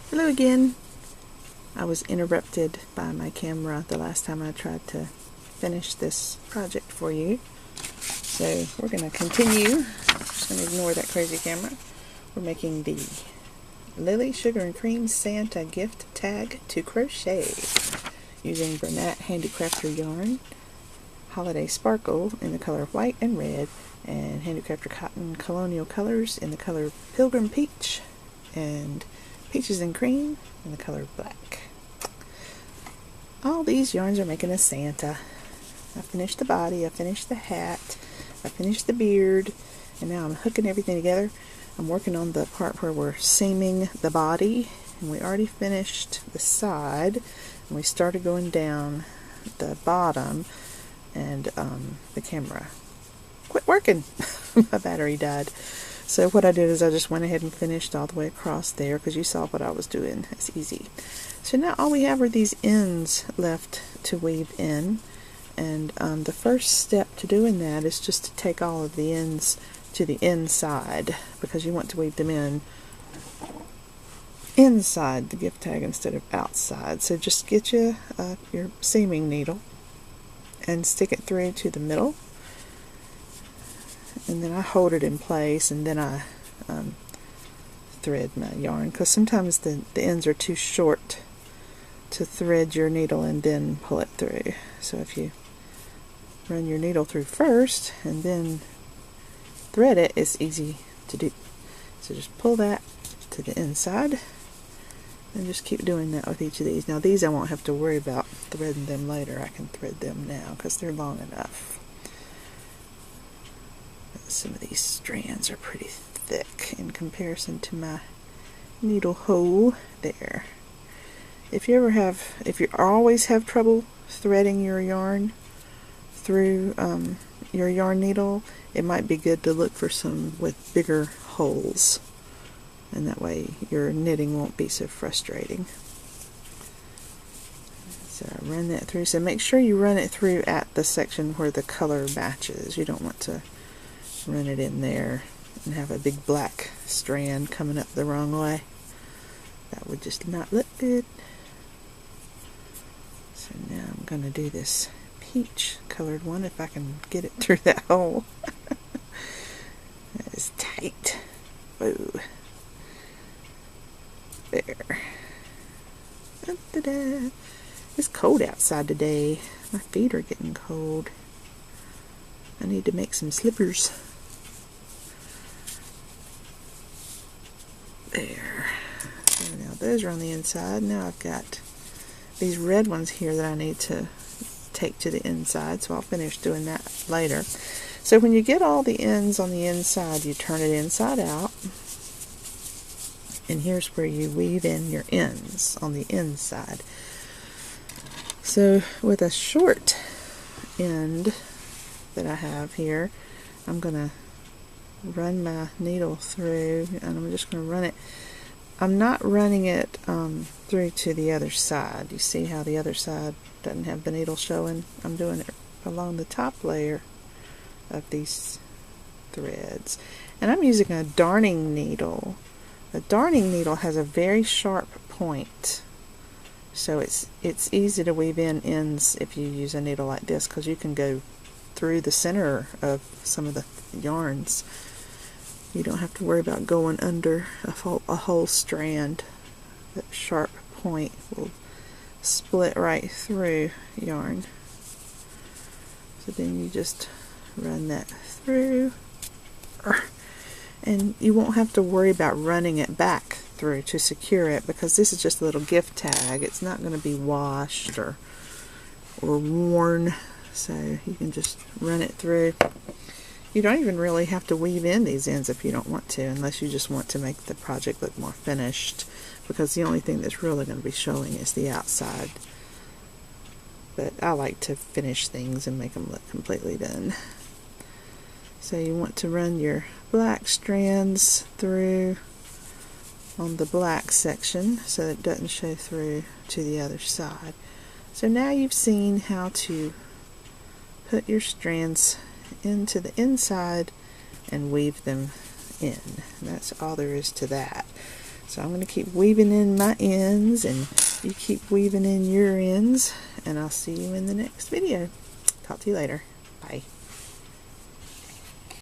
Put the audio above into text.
Hello again. I was interrupted by my camera the last time I tried to finish this project for you. So we're going to continue. I'm just going to ignore that crazy camera. We're making the Lily Sugar and Cream Santa gift tag to crochet using Bernat Handicrafter yarn, Holiday Sparkle in the color white and red, and Handicrafter Cotton Colonial Colors in the color Pilgrim Peach, and Peaches and Cream in the color black. All these yarns are making a Santa. I finished the body, I finished the hat, I finished the beard, and now I'm hooking everything together. I'm working on the part where we're seaming the body, and we already finished the side, and we started going down the bottom, and the camera quit working. My battery died. So what I did is I just went ahead and finished all the way across there because you saw what I was doing. It's easy. So now all we have are these ends left to weave in, and the first step to doing that is just to take all of the ends to the inside because you want to weave them in inside the gift tag instead of outside. So just get you your seaming needle and stick it through to the middle, and then I hold it in place, and then I thread my yarn because sometimes the ends are too short to thread your needle and then pull it through. So if you run your needle through first and then thread it, it's easy to do. So just pull that to the inside and just keep doing that with each of these. Now these I won't have to worry about threading them later. I can thread them now because they're long enough. Some of these strands are pretty thick in comparison to my needle hole there. If you always have trouble threading your yarn through your yarn needle, it might be good to look for some with bigger holes, and that way your knitting won't be so frustrating. So I run that through. So make sure you run it through at the section where the color matches. You don't want to run it in there and have a big black strand coming up the wrong way. That would just not look good. So now I'm going to do this peach colored one if I can get it through that hole. That is tight. Whoa. There. Da-da-da. It's cold outside today. My feet are getting cold. I need to make some slippers. There. So now those are on the inside. Now I've got these red ones here that I need to take to the inside, so I'll finish doing that later. So when you get all the ends on the inside, you turn it inside out, and here's where you weave in your ends on the inside. So with a short end that I have here, I'm going to run my needle through, and I'm just going to run it. I'm not running it through to the other side. You see how the other side doesn't have the needle showing? I'm doing it along the top layer of these threads. And I'm using a darning needle. A darning needle has a very sharp point, so it's easy to weave in ends if you use a needle like this, because you can go through the center of some of the yarns. You don't have to worry about going under a whole strand. That sharp point will split right through yarn. So then you just run that through, and you won't have to worry about running it back through to secure it, because this is just a little gift tag. It's not going to be washed or worn, so you can just run it through. You don't even really have to weave in these ends if you don't want to, unless you just want to make the project look more finished, because the only thing that's really going to be showing is the outside. But I like to finish things and make them look completely done. So you want to run your black strands through on the black section so that it doesn't show through to the other side. So now you've seen how to put your strands into the inside and weave them in. And that's all there is to that. So I'm going to keep weaving in my ends, and you keep weaving in your ends, and I'll see you in the next video. Talk to you later. Bye.